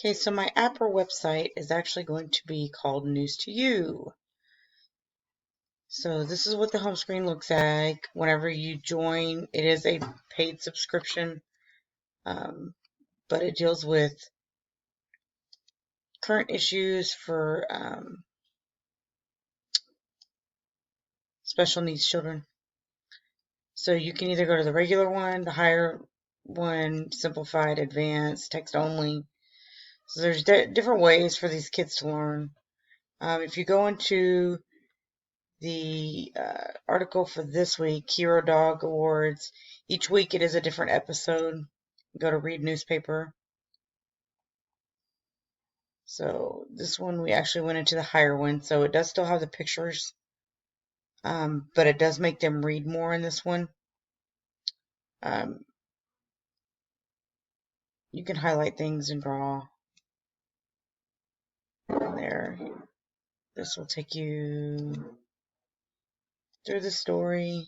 Okay, so my Apple website is actually going to be called News to You. So this is what the home screen looks like whenever you join. It is a paid subscription, but it deals with current issues for special needs children. So you can either go to the regular one, the higher one, simplified, advanced, text only. So there's different ways for these kids to learn. If you go into the article for this week, Hero Dog Awards, each week it is a different episode. Go to read newspaper. So this one we actually went into the higher one, so it does still have the pictures, but it does make them read more in this one. You can highlight things and draw there. This will take you through the story.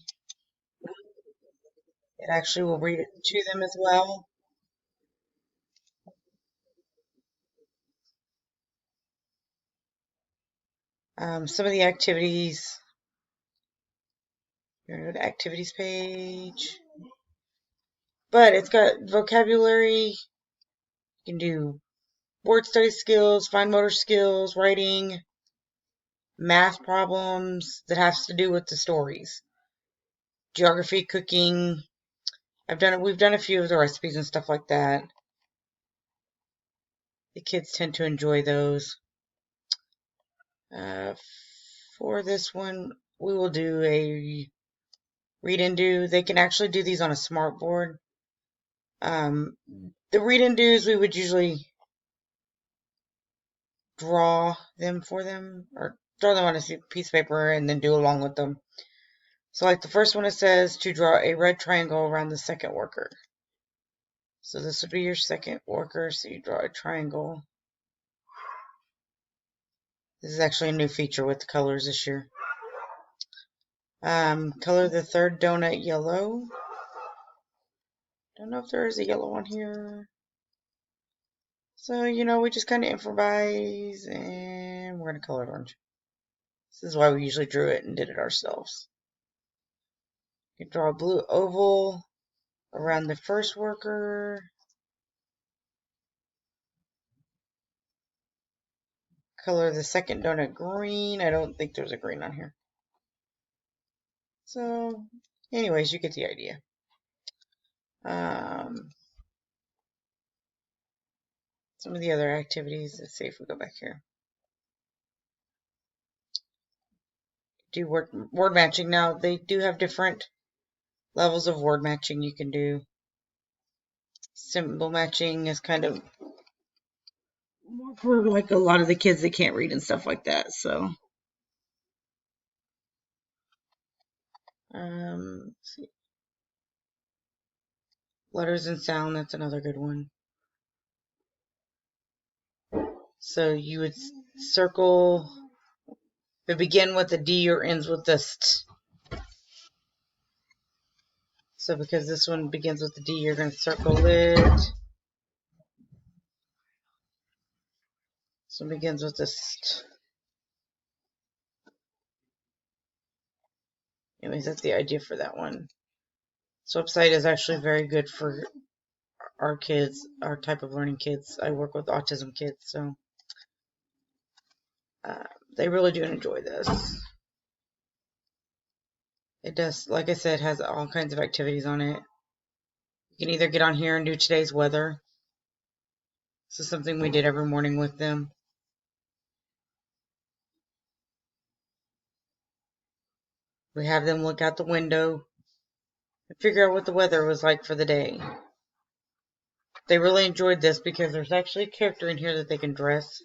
It actually will read it to them as well. Some of the activities. You're going to go to activities page. But it's got vocabulary. You can do word study skills, fine motor skills, writing, math problems that has to do with the stories. Geography, cooking. We've done a few of the recipes and stuff like that. The kids tend to enjoy those. For this one, we will do a read and do. They can actually do these on a smart board. The read and do's we would usually draw them for them, or draw them on a piece of paper and then do along with them. So like the first one, it says to draw a red triangle around the second worker. So this would be your second worker, so you draw a triangle. This is actually a new feature with the colors this year. Color the third donut yellow. Don't know if there is a yellow one here. So, we just kind of improvise, and we're going to color it orange. This is why we usually drew it and did it ourselves. You can draw a blue oval around the first worker. Color the second donut green. I don't think there's a green on here. So, anyways, you get the idea. Some of the other activities. Let's see if we go back here. Do word matching. Now, they do have different levels of word matching you can do. Symbol matching is kind of more for like a lot of the kids that can't read and stuff like that. So, let's see. Letters and sound, that's another good one. So you would circle, if it begin with a D or ends with a st. So because this one begins with a D, you're going to circle it. This one begins with a st. Anyways, that's the idea for that one. This website is actually very good for our kids, our type of learning kids. I work with autism kids, so they really do enjoy this. It does, like I said, has all kinds of activities on it. You can either get on here and do today's weather. This is something we did every morning with them. We have them look out the window and figure out what the weather was like for the day. They really enjoyed this because there's actually a character in here that they can dress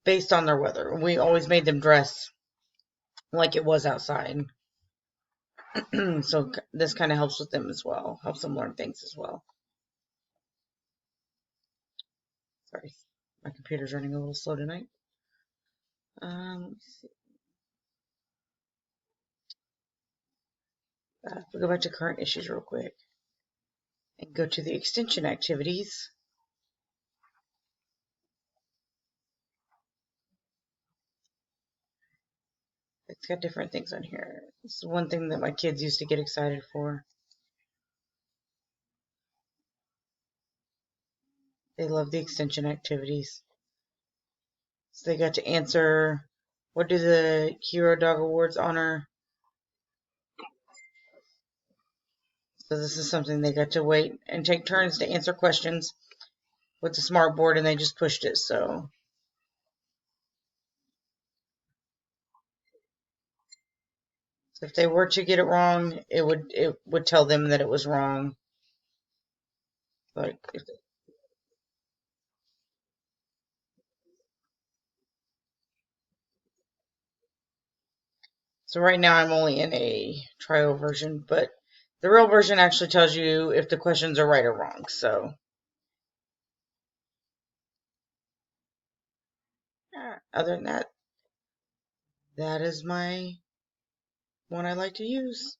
based on their weather. We always made them dress like it was outside. So this kind of helps with them as well. Helps them learn things as well. Sorry, my computer's running a little slow tonight. Let's see. We'll go back to current issues real quick and go to the extension activities. It's got different things on here. This is one thing that my kids used to get excited for. They love the extension activities. So they got to answer, what do the Hero Dog Awards honor? So this is something they got to wait and take turns to answer questions with the smart board, and they just pushed it. So if they were to get it wrong, it would tell them that it was wrong. Like so right now I'm only in a trial version, but the real version actually tells you if the questions are right or wrong. So other than that, that is my one I like to use.